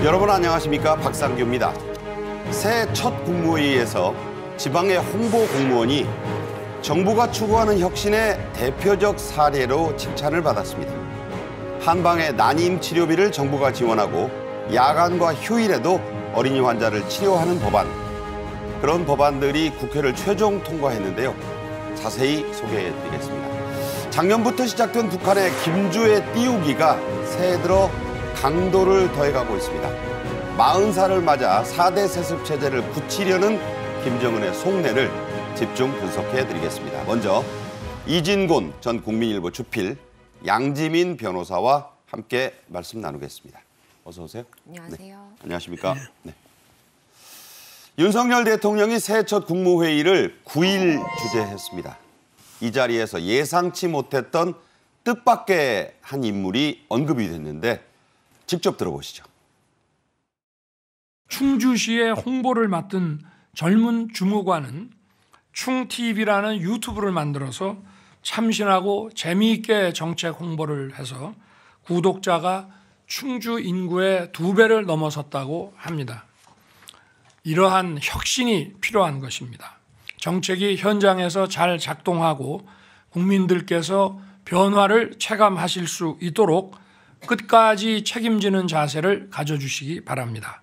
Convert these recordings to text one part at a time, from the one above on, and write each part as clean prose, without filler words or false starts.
여러분 안녕하십니까, 박상규입니다. 새해 첫 국무회의에서 지방의 홍보 공무원이 정부가 추구하는 혁신의 대표적 사례로 칭찬을 받았습니다. 한방의 난임 치료비를 정부가 지원하고 야간과 휴일에도 어린이 환자를 치료하는 법안. 그런 법안들이 국회를 최종 통과했는데요. 자세히 소개해드리겠습니다. 작년부터 시작된 북한의 김주의 띄우기가 새해 들어 강도를 더해가고 있습니다. 40살을 맞아 4대 세습 체제를 굳히려는 김정은의 속내를 집중 분석해드리겠습니다. 먼저 이진곤 전 국민일보 주필, 양지민 변호사와 함께 말씀 나누겠습니다. 어서 오세요. 안녕하세요. 네. 안녕하십니까. 네. 윤석열 대통령이 새해 첫 국무회의를 9일 주재했습니다. 이 자리에서 예상치 못했던 뜻밖의 한 인물이 언급이 됐는데 직접 들어보시죠. 충주시의 홍보를 맡은 젊은 주무관은 충TV라는 유튜브를 만들어서 참신하고 재미있게 정책 홍보를 해서 구독자가 충주 인구의 2배를 넘어섰다고 합니다. 이러한 혁신이 필요한 것입니다. 정책이 현장에서 잘 작동하고 국민들께서 변화를 체감하실 수 있도록 끝까지 책임지는 자세를 가져주시기 바랍니다.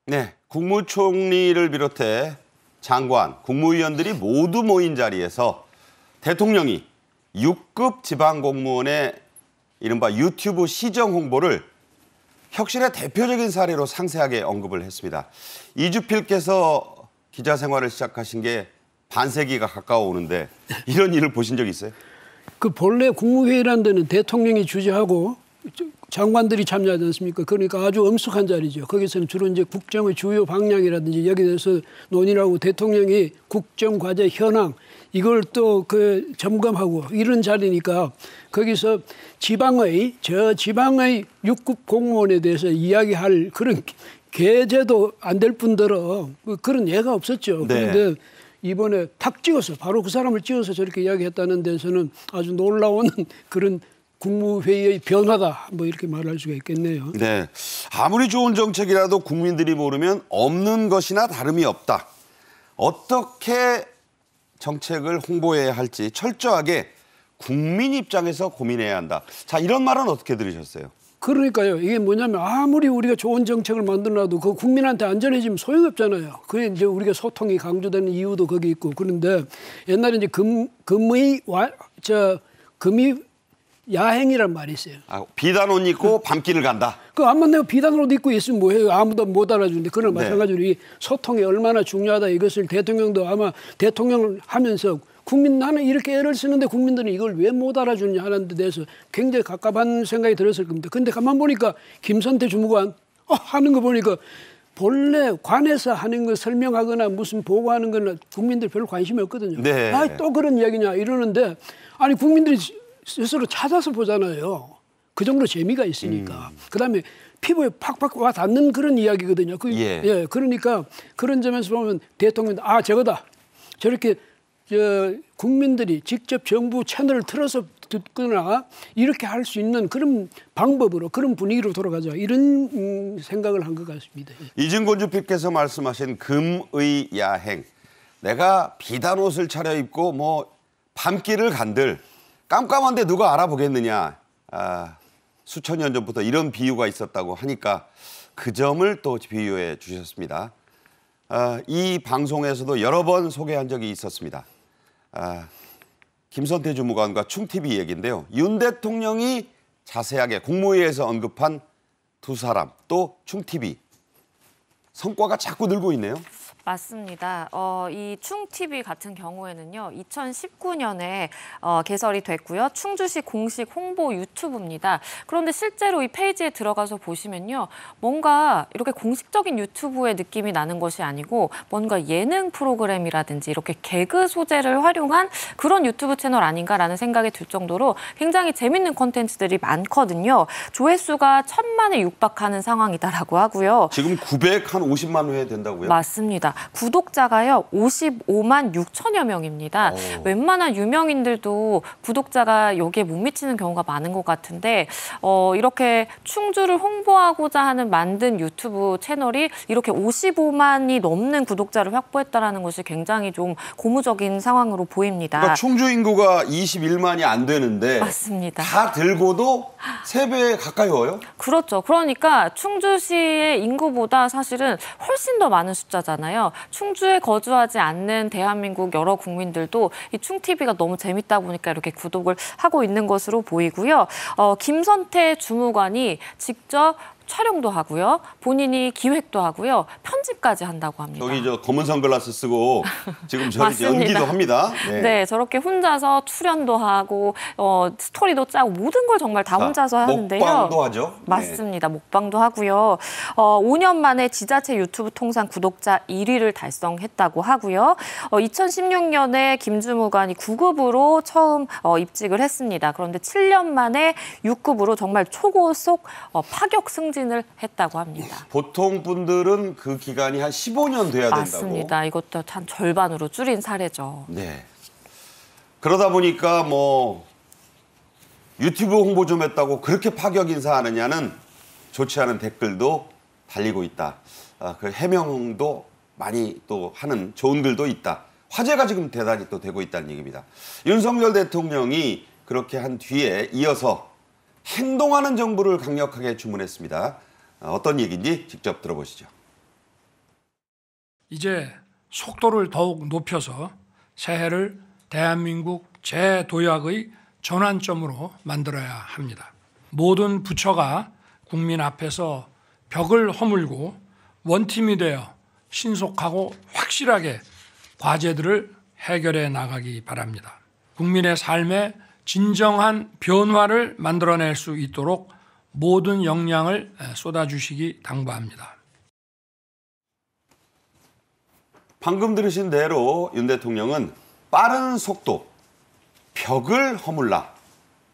네, 국무총리를 비롯해 장관, 국무위원들이 모두 모인 자리에서 대통령이 6급 지방공무원의 이른바 유튜브 시정 홍보를 혁신의 대표적인 사례로 상세하게 언급을 했습니다. 이주필께서 기자 생활을 시작하신 게 반세기가 가까워 오는데 이런 일을 보신 적 있어요? 그 본래 국무회의라는 데는 대통령이 주재하고 장관들이 참여하지 않습니까? 그러니까 아주 엄숙한 자리죠. 거기서는 주로 이제 국정의 주요 방향이라든지 여기에 대해서 논의하고 대통령이 국정 과제 현황 이걸 또 그 점검하고 이런 자리니까 거기서 지방의 6급 공무원에 대해서 이야기할 그런 계제도 안 될 뿐더러 그런 예가 없었죠. 네. 그런데 이번에 탁 찍어서 바로 그 사람을 찍어서 저렇게 이야기했다는 데서는 아주 놀라운 그런 국무회의의 변화다 뭐 이렇게 말할 수가 있겠네요. 네, 아무리 좋은 정책이라도 국민들이 모르면 없는 것이나 다름이 없다. 어떻게 정책을 홍보해야 할지 철저하게 국민 입장에서 고민해야 한다. 자, 이런 말은 어떻게 들으셨어요? 그러니까요. 이게 뭐냐면 아무리 우리가 좋은 정책을 만들어놔도 그 국민한테 안전해지면 소용없잖아요. 그게 이제 우리가 소통이 강조되는 이유도 거기 있고. 그런데 옛날에 이제 금이 야행이란 말이 있어요. 아, 비단 옷 입고 밤길을 간다. 그 아마 내가 비단 옷 입고 있으면 뭐해요? 아무도 못 알아주는데 그런 네. 마찬가지로 이 소통이 얼마나 중요하다 이것을 대통령도 아마 대통령을 하면서 나는 이렇게 애를 쓰는데 국민들은 이걸 왜 못 알아주느냐 하는 데 대해서 굉장히 갑갑한 생각이 들었을 겁니다. 근데 가만 보니까 김선태 주무관 하는 거 보니까 본래 관에서 하는 거 설명하거나 무슨 보고하는 거나 국민들 별로 관심이 없거든요. 네. 아, 또 그런 이야기냐 이러는데 아니 국민들이 스스로 찾아서 보잖아요. 그 정도로 재미가 있으니까. 그다음에 피부에 팍팍 와 닿는 그런 이야기거든요. 예. 그러니까 그런 점에서 보면 대통령도 저거다. 저렇게 국민들이 직접 정부 채널을 틀어서 듣거나 이렇게 할 수 있는 그런 방법으로 그런 분위기로 돌아가자 이런 생각을 한 것 같습니다. 이진곤 주필께서 말씀하신 금의 야행. 내가 비단 옷을 차려입고 뭐 밤길을 간들 깜깜한데 누가 알아보겠느냐. 수천 년 전부터 이런 비유가 있었다고 하니까 그 점을 또 비유해 주셨습니다. 이 방송에서도 여러 번 소개한 적이 있었습니다. 김선태 주무관과 충TV 얘기인데요. 윤 대통령이 자세하게 국무회의에서 언급한 두 사람 또 충TV 성과가 자꾸 늘고 있네요. 맞습니다. 이 충TV 같은 경우에는요, 2019년에 개설이 됐고요. 충주시 공식 홍보 유튜브입니다. 그런데 실제로 이 페이지에 들어가서 보시면요, 뭔가 이렇게 공식적인 유튜브의 느낌이 나는 것이 아니고 뭔가 예능 프로그램이라든지 이렇게 개그 소재를 활용한 그런 유튜브 채널 아닌가라는 생각이 들 정도로 굉장히 재밌는 콘텐츠들이 많거든요. 조회수가 1000만에 육박하는 상황이다라고 하고요. 지금 950만 회 된다고요? 맞습니다. 구독자가요 55만 6천여 명입니다. 웬만한 유명인들도 구독자가 여기에 못 미치는 경우가 많은 것 같은데 이렇게 충주를 홍보하고자 하는 만든 유튜브 채널이 이렇게 55만이 넘는 구독자를 확보했다는 것이 굉장히 좀 고무적인 상황으로 보입니다. 그러니까 충주 인구가 21만이 안 되는데 맞습니다. 다 들고도 3배 가까이 와요? 그렇죠. 그러니까 충주시의 인구보다 사실은 훨씬 더 많은 숫자잖아요. 충주에 거주하지 않는 대한민국 여러 국민들도 이 충TV가 너무 재밌다 보니까 이렇게 구독을 하고 있는 것으로 보이고요. 김선태 주무관이 직접 촬영도 하고요. 본인이 기획도 하고요. 편집까지 한다고 합니다. 여기 저 검은 선글라스 쓰고 지금 저렇게 연기도 합니다. 네. 네, 저렇게 혼자서 출연도 하고 스토리도 짜고 모든 걸 정말 다 혼자서 하는데요. 먹방도 하죠. 맞습니다. 네. 먹방도 하고요. 5년 만에 지자체 유튜브 통상 구독자 1위를 달성했다고 하고요. 2016년에 김주무관이 9급으로 처음 입직을 했습니다. 그런데 7년 만에 6급으로 정말 초고속 파격 승진을 했다고 합니다. 보통 분들은 그 기간이 한 15년 돼야 된다고. 맞습니다. 이것도 한 절반으로 줄인 사례죠. 네. 그러다 보니까 뭐 유튜브 홍보 좀 했다고 그렇게 파격 인사하느냐는 좋지 않은 댓글도 달리고 있다. 그 해명도 많이 또 하는 좋은 글도 있다. 화제가 지금 대단히 또 되고 있다는 얘기입니다. 윤석열 대통령이 그렇게 한 뒤에 이어서 행동하는 정부를 강력하게 주문했습니다. 어떤 얘기인지 직접 들어보시죠. 이제 속도를 더욱 높여서 새해를 대한민국 재도약의 전환점으로 만들어야 합니다. 모든 부처가 국민 앞에서 벽을 허물고 원팀이 되어 신속하고 확실하게 과제들을 해결해 나가기 바랍니다. 국민의 삶에 진정한 변화를 만들어낼 수 있도록 모든 역량을 쏟아주시기 당부합니다. 방금 들으신 대로 윤 대통령은 빠른 속도, 벽을 허물라,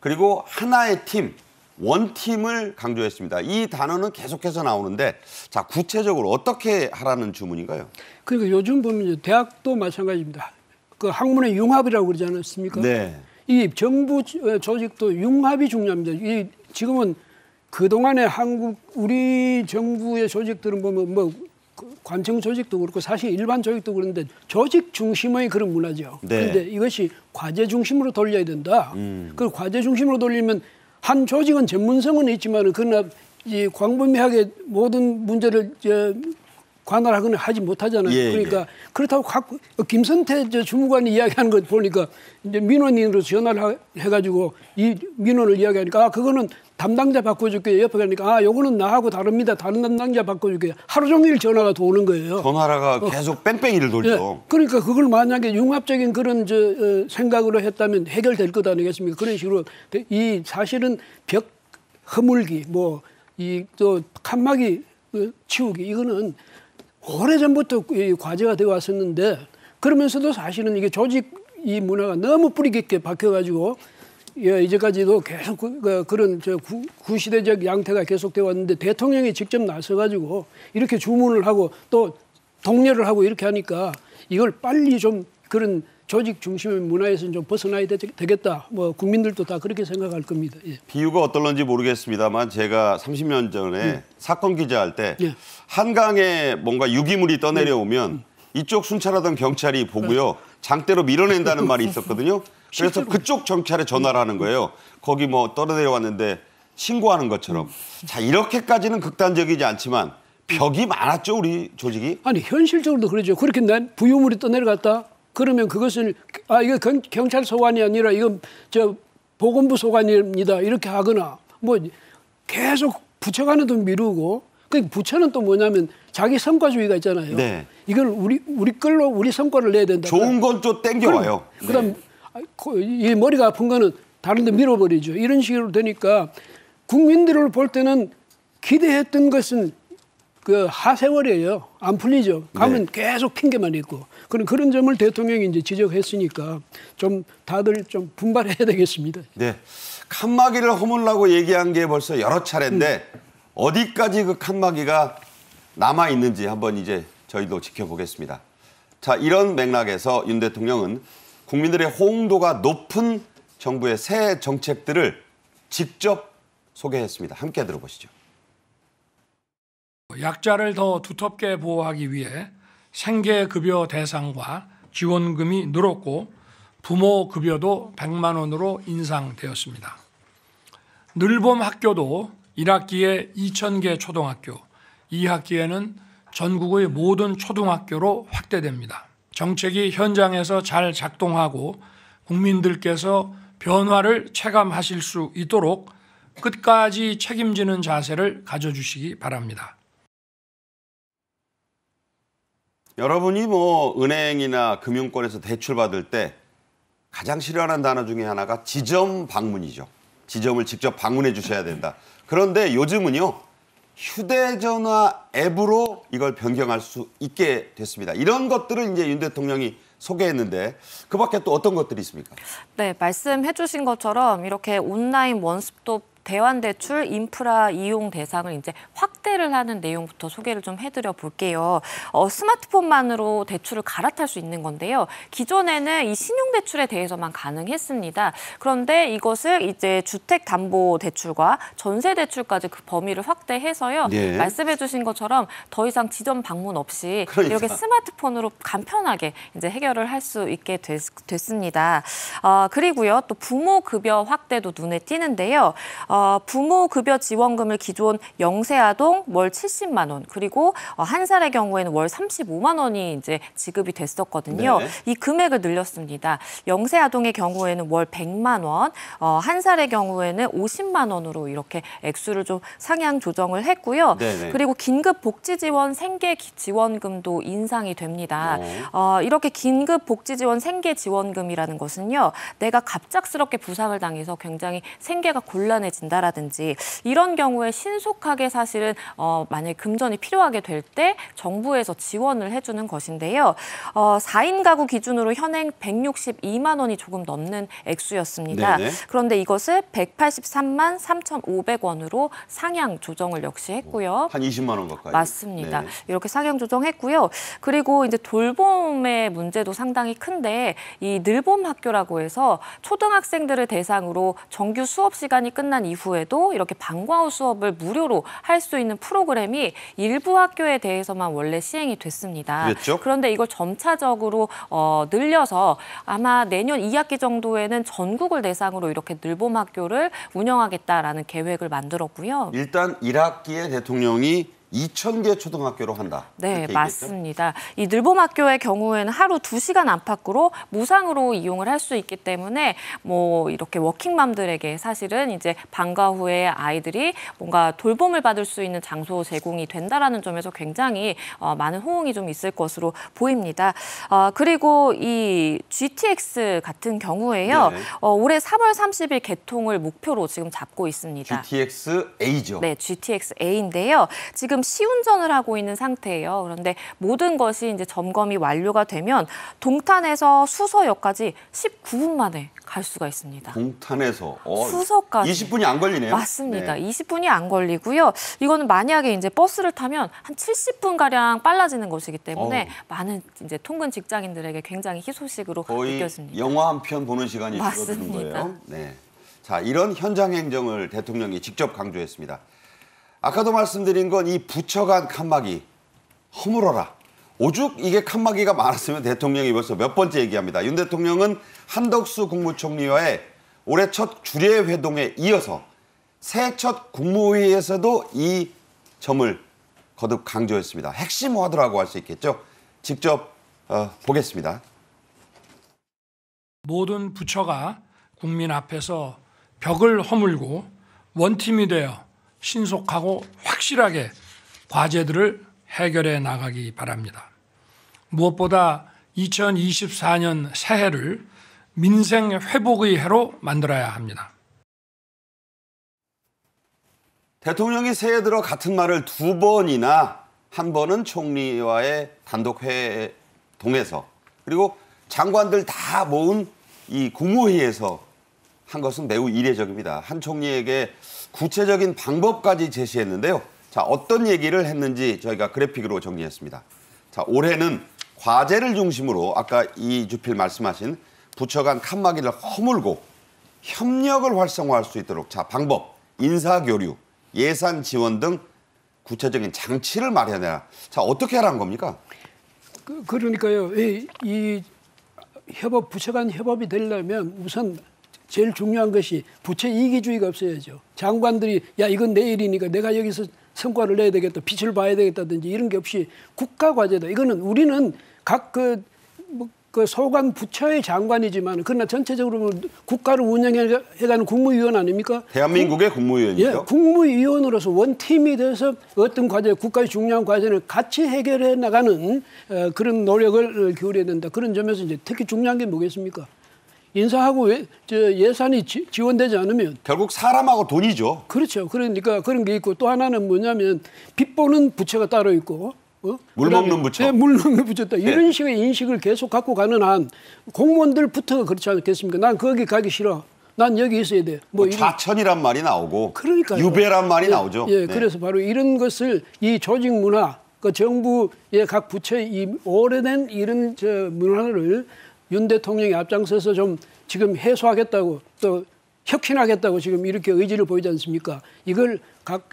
그리고 하나의 팀, 원팀을 강조했습니다. 이 단어는 계속해서 나오는데 자 구체적으로 어떻게 하라는 주문인가요? 그러니까 요즘 보면 대학도 마찬가지입니다. 그 학문의 융합이라고 그러지 않았습니까? 네. 이 정부 조직도 융합이 중요합니다. 이 지금은 그동안의 우리 정부의 조직들은 보면 뭐 관청 조직도 그렇고 사실 일반 조직도 그런데 조직 중심의 그런 문화죠. 그런데 네. 이것이 과제 중심으로 돌려야 된다. 그 과제 중심으로 돌리면 한 조직은 전문성은 있지만 그러나 이 광범위하게 모든 문제를 관할하거나 하지 못하잖아요. 예, 그러니까 예. 그렇다고 김선태 주무관이 이야기하는 것 보니까 이제 민원인으로 전화를 해가지고 이 민원을 이야기하니까 그거는 담당자 바꿔줄게요. 옆에 가니까 요거는 나하고 다릅니다. 다른 담당자 바꿔줄게요. 하루 종일 전화가 도는 거예요. 전화라가 계속 뺑뺑이를 돌죠. 예, 그러니까 그걸 만약에 융합적인 그런 생각으로 했다면 해결될 것 아니겠습니까? 그런 식으로 이 사실은 벽 허물기 또 칸막이 치우기 이거는 오래전부터 과제가 되어 왔었는데 그러면서도 사실은 이게 조직 이 문화가 너무 뿌리 깊게 박혀가지고 이제까지도 계속 그런 구시대적 양태가 계속되어 왔는데 대통령이 직접 나서가지고 이렇게 주문을 하고 또 독려를 하고 이렇게 하니까 이걸 빨리 좀 그런 조직 중심의 문화에서 좀 벗어나야 되겠다. 국민들도 다 그렇게 생각할 겁니다. 예. 비유가 어떨런지 모르겠습니다만 제가 30년 전에 사건 기자할 때 한강에 뭔가 유기물이 떠내려오면 이쪽 순찰하던 경찰이 보고요. 장대로 밀어낸다는 말이 있었거든요. 그래서 그쪽 경찰에 전화를 하는 거예요. 거기 떠내려왔는데 신고하는 것처럼. 자, 이렇게까지는 극단적이지 않지만 벽이 많았죠, 우리 조직이? 아니, 현실적으로도 그러죠. 그렇게 난 부유물이 떠내려갔다? 그러면 그것을 이거 경찰 소관이 아니라 이건 보건부 소관입니다. 이렇게 하거나 계속 부처 간에도 미루고 그 부처는 또 뭐냐면 자기 성과주의가 있잖아요. 네. 이걸 우리 걸로 우리 성과를 내야 된다. 좋은 건 좀 땡겨와요. 그다음 이 머리가 아픈 거는 다른 데 밀어버리죠. 이런 식으로 되니까 국민들을 볼 때는 기대했던 것은 그 하세월이에요. 안 풀리죠. 가면 계속 핑계만 있고. 그런 점을 대통령이 이제 지적했으니까 좀 다들 좀 분발해야 되겠습니다. 네. 칸막이를 허물라고 얘기한 게 벌써 여러 차례인데 어디까지 그 칸막이가 남아 있는지 한번 이제 저희도 지켜보겠습니다. 자, 이런 맥락에서 윤 대통령은 국민들의 호응도가 높은 정부의 새 정책들을 직접 소개했습니다. 함께 들어보시죠. 약자를 더 두텁게 보호하기 위해 생계급여 대상과 지원금이 늘었고 부모급여도 100만 원으로 인상되었습니다. 늘봄 학교도 1학기에 2,000개 초등학교, 2학기에는 전국의 모든 초등학교로 확대됩니다. 정책이 현장에서 잘 작동하고 국민들께서 변화를 체감하실 수 있도록 끝까지 책임지는 자세를 가져주시기 바랍니다. 여러분이 은행이나 금융권에서 대출 받을 때 가장 싫어하는 단어 중에 하나가 지점 방문이죠. 지점을 직접 방문해 주셔야 된다. 그런데 요즘은요, 휴대전화 앱으로 이걸 변경할 수 있게 됐습니다. 이런 것들을 이제 윤 대통령이 소개했는데 그 밖에 또 어떤 것들이 있습니까? 네, 말씀해 주신 것처럼 이렇게 온라인 원스톱 대환대출 인프라 이용 대상을 이제 확대를 하는 내용부터 소개를 좀 해드려 볼게요. 스마트폰만으로 대출을 갈아탈 수 있는 건데요. 기존에는 이 신용대출에 대해서만 가능했습니다. 그런데 이것을 이제 주택담보대출과 전세대출까지 그 범위를 확대해서요. 네. 말씀해 주신 것처럼 더 이상 지점 방문 없이 그러니까. 이렇게 스마트폰으로 간편하게 이제 해결을 할 수 있게 됐습니다. 그리고요, 또 부모급여 확대도 눈에 띄는데요. 부모급여 지원금을 기존 영세아동 월 70만 원, 그리고 한 살의 경우에는 월 35만 원이 이제 지급이 됐었거든요. 네. 이 금액을 늘렸습니다. 영세아동의 경우에는 월 100만 원, 한 살의 경우에는 50만 원으로 이렇게 액수를 좀 상향 조정을 했고요. 네네. 그리고 긴급복지지원 생계지원금도 인상이 됩니다. 이렇게 긴급복지지원 생계지원금이라는 것은요, 내가 갑작스럽게 부상을 당해서 굉장히 생계가 곤란해진다라든지 이런 경우에 신속하게 사실은 만약에 금전이 필요하게 될 때 정부에서 지원을 해주는 것인데요. 4인 가구 기준으로 현행 162만 원이 조금 넘는 액수였습니다. 네네. 그런데 이것을 183만 3,500원으로 상향 조정을 역시 했고요. 한 20만 원 가까이. 맞습니다. 네. 이렇게 상향 조정했고요. 그리고 이제 돌봄의 문제도 상당히 큰데 이 늘봄 학교라고 해서 초등학생들을 대상으로 정규 수업 시간이 끝난 이후에도 이렇게 방과 후 수업을 무료로 할 수 있는 프로그램이 일부 학교에 대해서만 원래 시행이 됐습니다. 그랬죠? 그런데 이걸 점차적으로 늘려서 아마 내년 2학기 정도에는 전국을 대상으로 이렇게 늘봄 학교를 운영하겠다라는 계획을 만들었고요. 일단 1학기에 대통령이 2,000개 초등학교로 한다. 네, 맞습니다. 이 늘봄 학교의 경우에는 하루 2시간 안팎으로 무상으로 이용을 할 수 있기 때문에 이렇게 워킹맘들에게 사실은 이제 방과 후에 아이들이 뭔가 돌봄을 받을 수 있는 장소 제공이 된다라는 점에서 굉장히 많은 호응이 좀 있을 것으로 보입니다. 그리고 이 GTX 같은 경우에요. 네. 올해 3월 30일 개통을 목표로 지금 잡고 있습니다. GTX A죠. 네, GTX A인데요. 지금 시운전을 하고 있는 상태예요. 그런데 모든 것이 이제 점검이 완료가 되면 동탄에서 수서역까지 19분 만에 갈 수가 있습니다. 동탄에서 수서까지 20분이 안 걸리네요. 맞습니다. 네. 20분이 안 걸리고요. 이거는 만약에 이제 버스를 타면 한 70분 가량 빨라지는 것이기 때문에 많은 이제 통근 직장인들에게 굉장히 희소식으로 거의 느껴집니다. 영화 한 편 보는 시간이 줄어드는 맞습니다. 거예요. 네. 자, 이런 현장 행정을 대통령이 직접 강조했습니다. 아까도 말씀드린 건 이 부처간 칸막이 허물어라. 오죽 이게 칸막이가 많았으면 대통령이 벌써 몇 번째 얘기합니다. 윤 대통령은 한덕수 국무총리와의 올해 첫 주례 회동에 이어서 새해 첫 국무회의에서도 이 점을 거듭 강조했습니다. 핵심 와드라고 할 수 있겠죠. 직접 보겠습니다. 모든 부처가 국민 앞에서 벽을 허물고 원팀이 되어 신속하고 확실하게 과제들을 해결해 나가기 바랍니다. 무엇보다 2024년 새해를 민생 회복의 해로 만들어야 합니다. 대통령이 새해 들어 같은 말을 2번이나, 한 번은 총리와의 단독 회의에 동해서, 그리고 장관들 다 모은 이 국무회의에서 한 것은 매우 이례적입니다. 한 총리에게 구체적인 방법까지 제시했는데요. 자, 어떤 얘기를 했는지 저희가 그래픽으로 정리했습니다. 자, 올해는 과제를 중심으로 아까 이주필 말씀하신 부처 간 칸막이를 허물고 협력을 활성화할 수 있도록, 자, 방법, 인사교류, 예산 지원 등 구체적인 장치를 마련해라. 자, 어떻게 하라는 겁니까? 그러니까요. 이 협업, 부처 간 협업이 되려면 우선 제일 중요한 것이 부처 이기주의가 없어야죠. 장관들이 야 이건 내 일이니까 내가 여기서 성과를 내야 되겠다, 빛을 봐야 되겠다든지 이런 게 없이 국가 과제다. 이거는 우리는 각 그 소관 부처의 장관이지만 그러나 전체적으로 국가를 운영해가는 국무위원 아닙니까? 대한민국의 국무위원이죠. 예, 국무위원으로서 원팀이 돼서 어떤 과제, 국가의 중요한 과제를 같이 해결해 나가는 그런 노력을 기울여야 된다. 그런 점에서 이제 특히 중요한 게 뭐겠습니까? 인사하고 예산이 지원되지 않으면 결국 사람하고 돈이죠. 그렇죠. 그러니까 그런 게 있고 또 하나는 뭐냐면 빚 보는 부처가 따로 있고 물 먹는 부처. 네, 물 먹는 부처다. 이런 식의 인식을 계속 갖고 가는 한 공무원들부터가 그렇지 않겠습니까? 난 거기 가기 싫어. 난 여기 있어야 돼. 뭐 좌천이란 말이 나오고, 그러니까요. 유배란 말이 나오죠. 예, 그래서 바로 이런 것을 이 조직 문화, 그 정부의 각 부처의 이 오래된 이런 문화를 윤 대통령이 앞장서서 좀 지금 해소하겠다고 또 혁신하겠다고 지금 이렇게 의지를 보이지 않습니까? 이걸 각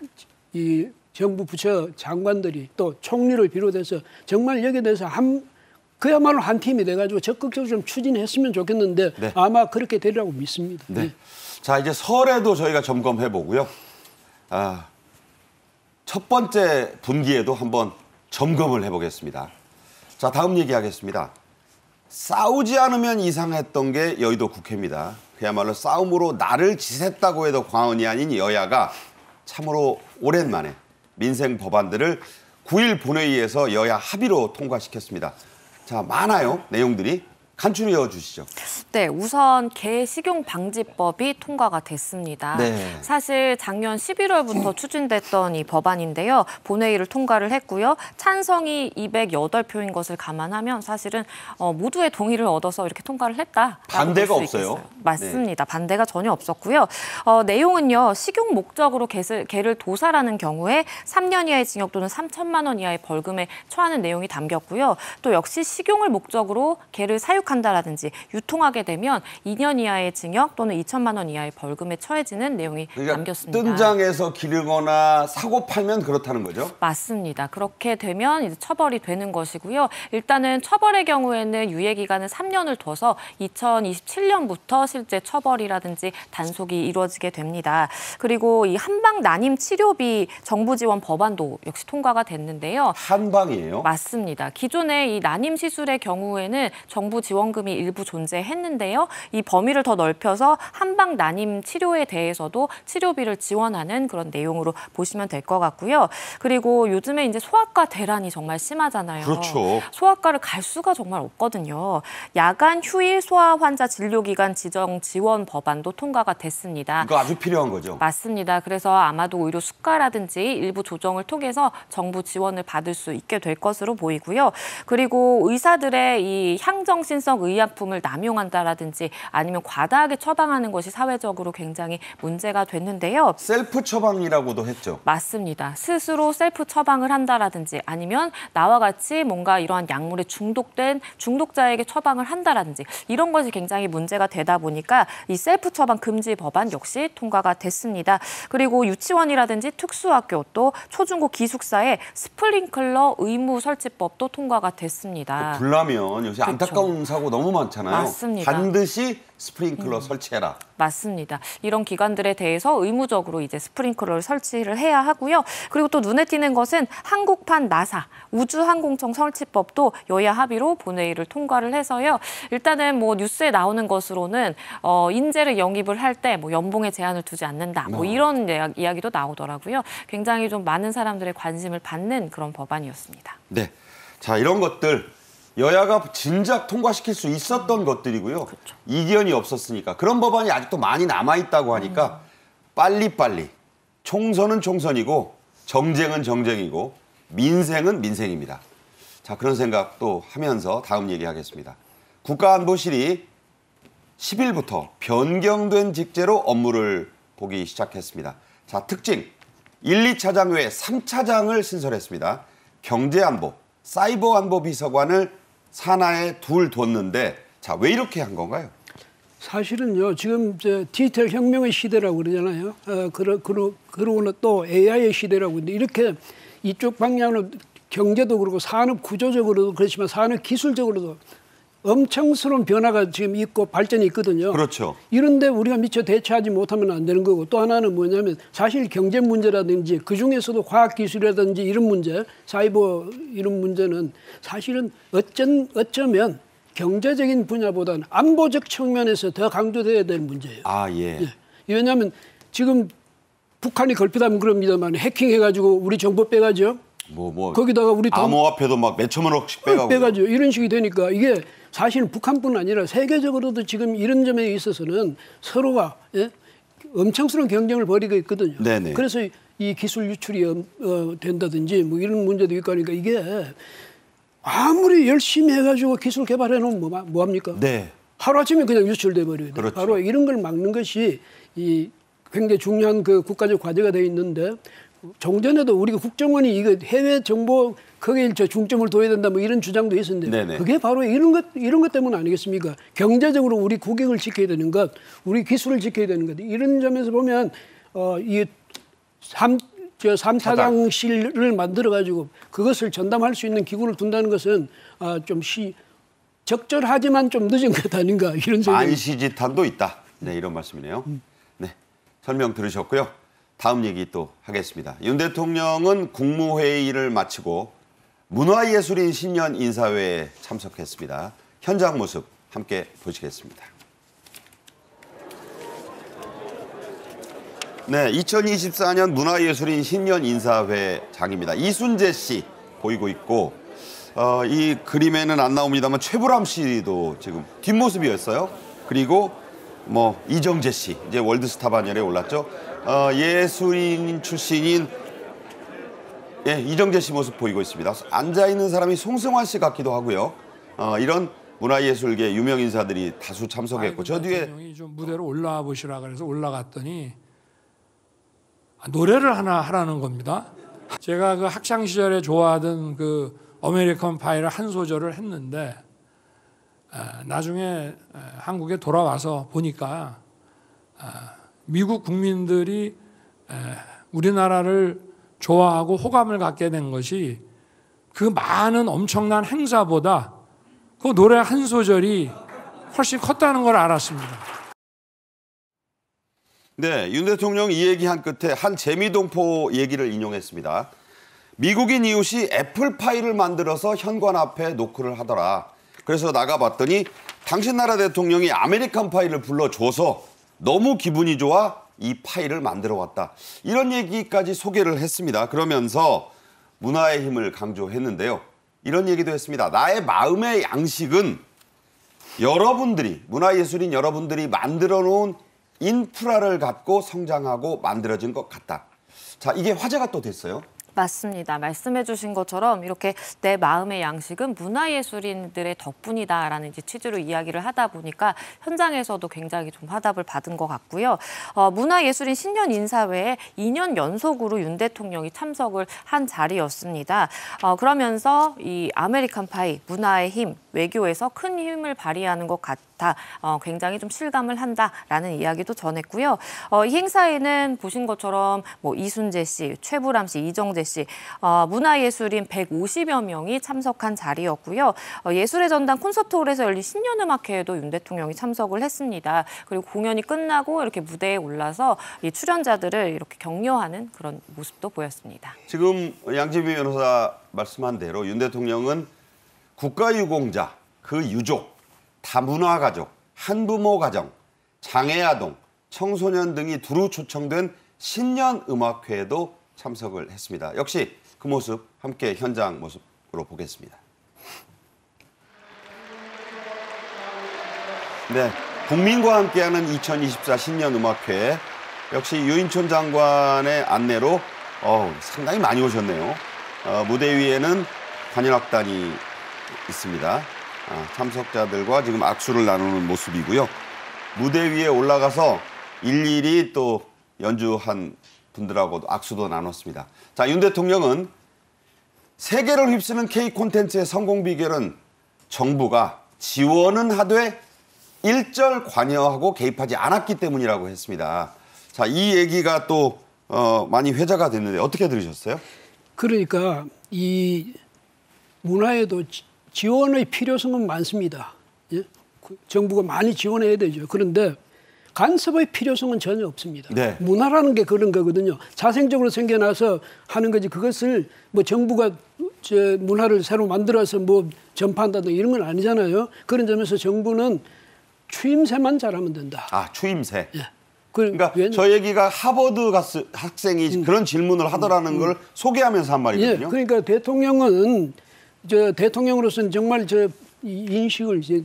이 정부 부처 장관들이 또 총리를 비롯해서 정말 여기에 대해서 그야말로 한 팀이 돼가지고 적극적으로 좀 추진했으면 좋겠는데 네. 아마 그렇게 되리라고 믿습니다. 네. 네. 자, 이제 설에도 저희가 점검해 보고요. 첫 번째 분기에도 한번 점검을 해보겠습니다. 자, 다음 얘기하겠습니다. 싸우지 않으면 이상했던 게 여의도 국회입니다. 그야말로 싸움으로 나를 지샜다고 해도 과언이 아닌 여야가 참으로 오랜만에 민생 법안들을 9일 본회의에서 여야 합의로 통과시켰습니다. 자, 많아요, 내용들이. 간추려 주시죠. 네, 우선 개식용방지법이 통과가 됐습니다. 네. 사실 작년 11월부터 추진됐던 이 법안인데요. 본회의를 통과를 했고요. 찬성이 208표인 것을 감안하면 사실은 모두의 동의를 얻어서 이렇게 통과를 했다. 반대가 없어요. 맞습니다. 네. 반대가 전혀 없었고요. 내용은요. 식용 목적으로 개를 도살하는 경우에 3년 이하의 징역 또는 3천만 원 이하의 벌금에 처하는 내용이 담겼고요. 또 역시 식용을 목적으로 개를 사육한다라든지 유통하게 되면 2년 이하의 징역 또는 2천만 원 이하의 벌금에 처해지는 내용이 담겼습니다. 뜬장에서 기르거나 사고 팔면 그렇다는 거죠? 맞습니다. 그렇게 되면 이제 처벌이 되는 것이고요. 일단은 처벌의 경우에는 유예 기간은 3년을 둬서 2027년부터 실제 처벌이라든지 단속이 이루어지게 됩니다. 그리고 이 한방 난임 치료비 정부 지원 법안도 역시 통과가 됐는데요. 한방이에요? 맞습니다. 기존의 이 난임 시술의 경우에는 정부 지원금이 일부 존재했는데요. 이 범위를 더 넓혀서 한방 난임 치료에 대해서도 치료비를 지원하는 그런 내용으로 보시면 될 것 같고요. 그리고 요즘에 이제 소아과 대란이 정말 심하잖아요. 그렇죠. 소아과를 갈 수가 정말 없거든요. 야간 휴일 소아 환자 진료기간 지정 지원 법안도 통과가 됐습니다. 이거 아주 필요한 거죠? 맞습니다. 그래서 아마도 의료 수가라든지 일부 조정을 통해서 정부 지원을 받을 수 있게 될 것으로 보이고요. 그리고 의사들의 이 향정신성 의약품을 남용한다라든지 아니면 과다하게 처방하는 것이 사회적으로 굉장히 문제가 됐는데요. 셀프 처방이라고도 했죠? 맞습니다. 스스로 셀프 처방을 한다라든지 아니면 나와 같이 뭔가 이러한 약물에 중독된 중독자에게 처방을 한다라든지 이런 것이 굉장히 문제가 되다 보니까 이 셀프 처방 금지 법안 역시 통과가 됐습니다. 그리고 유치원이라든지 특수학교 또 초중고 기숙사에 스프링클러 의무 설치법도 통과가 됐습니다. 불나면 요새 안타까운 사고 너무 많잖아요. 맞습니다. 반드시 스프링클러 설치해라. 맞습니다. 이런 기관들에 대해서 의무적으로 이제 스프링클러를 설치를 해야 하고요. 그리고 또 눈에 띄는 것은 한국판 나사 우주항공청 설치법도 여야 합의로 본회의를 통과를 해서요. 일단은 뭐 뉴스에 나오는 것으로는 인재를 영입을 할 때 뭐 연봉에 제한을 두지 않는다. 뭐 이런 이야기도 나오더라고요. 굉장히 좀 많은 사람들의 관심을 받는 그런 법안이었습니다. 네, 자 이런 것들 여야가 진작 통과시킬 수 있었던 것들이고요. 그렇죠. 이견이 없었으니까. 그런 법안이 아직도 많이 남아있다고 하니까 빨리빨리 총선은 총선이고 정쟁은 정쟁이고 민생은 민생입니다. 자, 그런 생각도 하면서 다음 얘기하겠습니다. 국가안보실이 10일부터 변경된 직제로 업무를 보기 시작했습니다. 자, 특징 1, 2차장 외에 3차장을 신설했습니다. 경제안보, 사이버안보 비서관을 산하에 둘 뒀는데 자, 왜 이렇게 한 건가요? 사실은요, 지금 디지털 혁명의 시대라고 그러잖아요. 그러고는 또 AI의 시대라고 그러는데 이렇게 이쪽 방향으로 경제도 그렇고 산업 구조적으로도 그렇지만 산업 기술적으로도 엄청스러운 변화가 지금 있고 발전이 있거든요. 그렇죠. 이런데 우리가 미처 대처하지 못하면 안 되는 거고 또 하나는 뭐냐면 사실 경제 문제라든지 그중에서도 과학기술이라든지 이런 문제, 사이버 이런 문제는 사실은 어쩌면 경제적인 분야보다는 안보적 측면에서 더 강조돼야 될 문제예요. 아, 예. 예. 왜냐하면 지금 북한이 걸핏하면 그럽니다만 해킹해가지고 우리 정보 빼가죠. 거기다가 우리 돈 암호화폐도 막 몇천만 원씩 빼가죠. 이런 식이 되니까 이게 사실은 북한뿐 아니라 세계적으로도 지금 이런 점에 있어서는 서로가 엄청스러운 경쟁을 벌이고 있거든요. 네네. 그래서 이 기술 유출이 된다든지 뭐 이런 문제도 있고 하니까 이게 아무리 열심히 해가지고 기술 개발해 놓으면 뭐합니까? 네. 하루아침에 그냥 유출돼 버려요. 그렇죠. 바로 이런 걸 막는 것이 이 굉장히 중요한 그 국가적 과제가 되어 있는데 종전에도 우리가 국정원이 이거 해외 정보 거기에 중점을 둬야 된다 뭐 이런 주장도 있었는데 네네. 그게 바로 이런 것 때문 아니겠습니까? 경제적으로 우리 국익을 지켜야 되는 것, 우리 기술을 지켜야 되는 것 이런 점에서 보면 이 3차장실을 만들어 가지고 그것을 전담할 수 있는 기구를 둔다는 것은 좀 적절하지만 좀 늦은 것 아닌가 이런 생각이. 만시지탄도 있다. 네, 이런 말씀이네요. 네, 설명 들으셨고요. 다음 얘기 또 하겠습니다. 윤 대통령은 국무회의를 마치고 문화예술인 신년 인사회에 참석했습니다. 현장 모습 함께 보시겠습니다. 네, 2024년 문화예술인 신년 인사회장입니다. 이순재 씨 보이고 있고 이 그림에는 안 나옵니다만 최불암 씨도 지금 뒷모습이었어요. 그리고 뭐 이정재 씨 이제 월드스타 반열에 올랐죠. 예술인 출신인 이정재 씨 모습 보이고 있습니다. 앉아 있는 사람이 송승환 씨 같기도 하고요. 이런 문화예술계 유명 인사들이 다수 참석했고 저 뒤에 대통령이 좀 무대로 올라와 보시라 그래서 올라갔더니 노래를 하나 하라는 겁니다. 제가 그 학창 시절에 좋아하던 그 아메리칸 파이를 한 소절을 했는데 나중에 한국에 돌아와서 보니까 미국 국민들이 우리나라를 좋아하고 호감을 갖게 된 것이 그 많은 엄청난 행사보다 그 노래 한 소절이 훨씬 컸다는 걸 알았습니다. 네, 윤 대통령 이 얘기한 끝에 한 재미동포 얘기를 인용했습니다. 미국인 이웃이 애플파이를 만들어서 현관 앞에 노크를 하더라. 그래서 나가봤더니 당신 나라 대통령이 아메리칸 파이를 불러줘서 너무 기분이 좋아 이 파이를 만들어 왔다. 이런 얘기까지 소개를 했습니다. 그러면서 문화의 힘을 강조했는데요. 이런 얘기도 했습니다. 나의 마음의 양식은 여러분들이, 문화예술인 여러분들이 만들어 놓은 인프라를 갖고 성장하고 만들어진 것 같다. 자, 이게 화제가 또 됐어요. 맞습니다. 말씀해 주신 것처럼 이렇게 내 마음의 양식은 문화예술인들의 덕분이다라는 이제 취지로 이야기를 하다 보니까 현장에서도 굉장히 좀 화답을 받은 것 같고요. 문화예술인 신년 인사회에 2년 연속으로 윤 대통령이 참석을 한 자리였습니다. 그러면서 이 아메리칸 파이, 문화의 힘, 외교에서 큰 힘을 발휘하는 것 같다. 굉장히 좀 실감을 한다라는 이야기도 전했고요. 이 행사에는 보신 것처럼 뭐 이순재 씨, 최불암 씨, 이정재 씨, 문화예술인 150여 명이 참석한 자리였고요. 예술의 전당 콘서트홀에서 열린 신년음악회에도 윤 대통령이 참석을 했습니다. 그리고 공연이 끝나고 이렇게 무대에 올라서 이 출연자들을 이렇게 격려하는 그런 모습도 보였습니다. 지금 양지미 변호사 말씀한 대로 윤 대통령은 국가유공자, 그 유족, 다문화가족, 한부모 가정, 장애아동, 청소년 등이 두루 초청된 신년음악회에도 참석을 했습니다. 역시 그 모습 함께 현장 모습으로 보겠습니다. 네, 국민과 함께하는 2024 신년 음악회 역시 유인촌 장관의 안내로 상당히 많이 오셨네요. 무대 위에는 관현악단이 있습니다. 참석자들과 지금 악수를 나누는 모습이고요. 무대 위에 올라가서 일일이 또 연주한 분들하고도 악수도 나눴습니다. 자, 윤 대통령은 세계를 휩쓰는 K 콘텐츠의 성공 비결은 정부가 지원은 하되 일절 관여하고 개입하지 않았기 때문이라고 했습니다. 자, 이 얘기가 또 많이 회자가 됐는데 어떻게 들으셨어요? 그러니까 이 문화에도 지원의 필요성은 많습니다. 예? 정부가 많이 지원해야 되죠. 그런데 간섭의 필요성은 전혀 없습니다. 네. 문화라는 게 그런 거거든요. 자생적으로 생겨나서 하는 거지 그것을 뭐 정부가 문화를 새로 만들어서 뭐 전파한다든가 이런 건 아니잖아요. 그런 점에서 정부는 추임새만 잘하면 된다. 아, 추임새. 예. 그러니까 저 얘기가 하버드 학생이 그런 질문을 하더라는 걸 소개하면서 한 말이거든요. 예. 그러니까 대통령은 대통령으로서는 정말 이 인식을 이제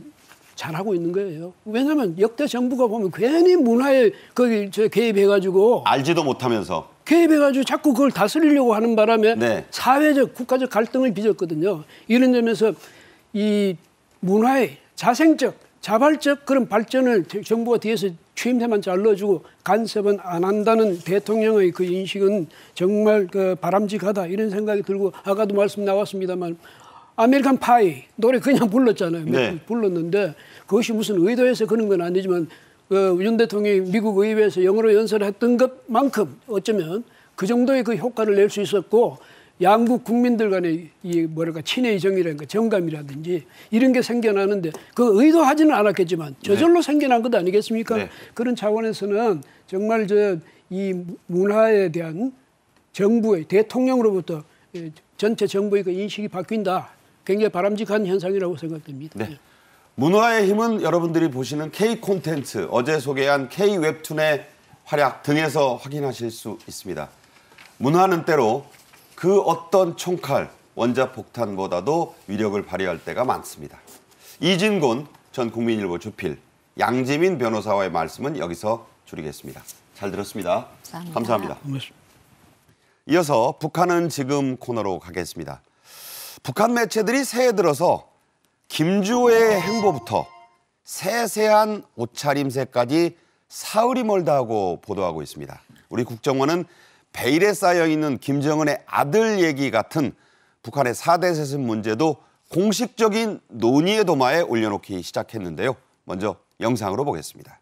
잘하고 있는 거예요. 왜냐하면 역대 정부가 보면 괜히 문화에 거기 개입해가지고 알지도 못하면서 개입해가지고 자꾸 그걸 다스리려고 하는 바람에 네. 사회적 국가적 갈등을 빚었거든요. 이런 점에서 이 문화의 자생적 자발적 그런 발전을 정부가 뒤에서 추임새만 잘 넣어주고 간섭은 안 한다는 대통령의 그 인식은 정말 바람직하다 이런 생각이 들고 아까도 말씀 나왔습니다만 아메리칸 파이 노래 그냥 불렀잖아요. 네. 불렀는데 그것이 무슨 의도해서 그런 건 아니지만 윤 대통령이 미국 의회에서 영어로 연설했던 것만큼 어쩌면 그 정도의 그 효과를 낼 수 있었고 양국 국민들 간의 이 친애의 정이라든가 정감이라든지 이런 게 생겨나는데 그 의도하지는 않았겠지만 저절로 생겨난 것 아니겠습니까? 네. 그런 차원에서는 정말 이 문화에 대한 정부의 대통령으로부터 전체 정부의 그 인식이 바뀐다. 굉장히 바람직한 현상이라고 생각됩니다. 네. 문화의 힘은 여러분들이 보시는 K 콘텐츠, 어제 소개한 K 웹툰의 활약 등에서 확인하실 수 있습니다. 문화는 때로 그 어떤 총칼, 원자폭탄보다도 위력을 발휘할 때가 많습니다. 이진곤 전 국민일보 주필, 양지민 변호사와의 말씀은 여기서 줄이겠습니다. 잘 들었습니다. 감사합니다. 고맙습니다. 이어서 북한은 지금 코너로 가겠습니다. 북한 매체들이 새해 들어서 김주호의 행보부터 세세한 옷차림새까지 사흘이 멀다 하고 보도하고 있습니다. 우리 국정원은 베일에 쌓여있는 김정은의 아들 얘기 같은 북한의 4대 세습 문제도 공식적인 논의의 도마에 올려놓기 시작했는데요. 먼저 영상으로 보겠습니다.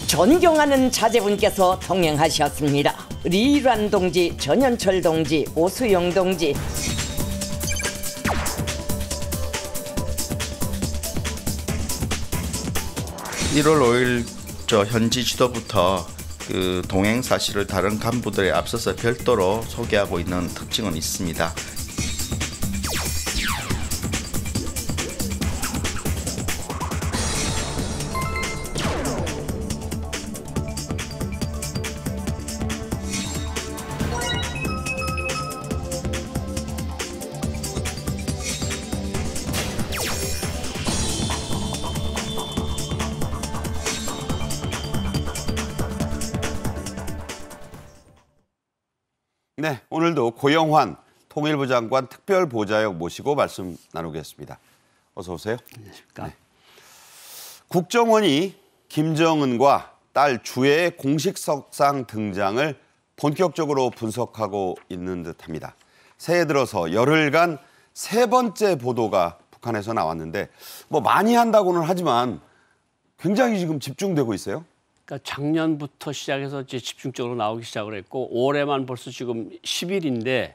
존경하는 자제분께서 동행하셨습니다. 리란 동지, 전현철 동지, 오수영 동지. (1월 5일) 현지 지도부터 그 동행 사실을 다른 간부들에 앞서서 별도로 소개하고 있는 특징은 있습니다. 네, 오늘도 고영환 통일부 장관 특별보좌역 모시고 말씀 나누겠습니다. 어서 오세요. 안녕하십니까. 네. 국정원이 김정은과 딸 주혜의 공식 석상 등장을 본격적으로 분석하고 있는 듯합니다. 새해 들어서 열흘간 세 번째 보도가 북한에서 나왔는데 뭐 많이 한다고는 하지만 굉장히 지금 집중되고 있어요. 그러니까 작년부터 시작해서 이제 집중적으로 나오기 시작을 했고 올해만 벌써 지금 10일인데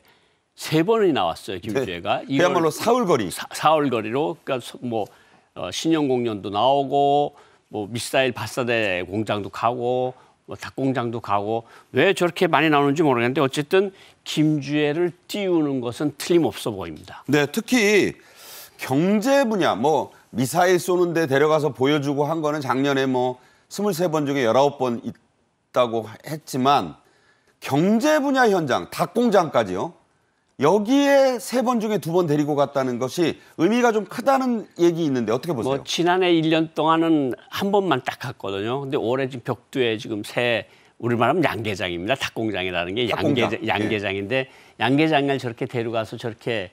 세 번이 나왔어요. 김주혜가. 네, 그야말로 사흘거리. 사흘거리로 그러니까 뭐 신형공연도 나오고 뭐 미사일 발사대 공장도 가고 뭐 닭공장도 가고 왜 저렇게 많이 나오는지 모르겠는데 어쨌든 김주혜를 띄우는 것은 틀림없어 보입니다. 네, 특히 경제 분야 뭐 미사일 쏘는데 데려가서 보여주고 한 거는 작년에 뭐 23번 중에 19번 있다고 했지만 경제 분야 현장, 닭공장까지요. 여기에 3번 중에 2번 데리고 갔다는 것이 의미가 좀 크다는 얘기 있는데 어떻게 보세요? 뭐 지난해 1년 동안은 한 번만 딱 갔거든요. 근데 올해 지금 벽두에 지금 새 우리 말하면 양계장입니다. 닭공장이라는 게 양계장인데 양계장을 저렇게 데려가서 저렇게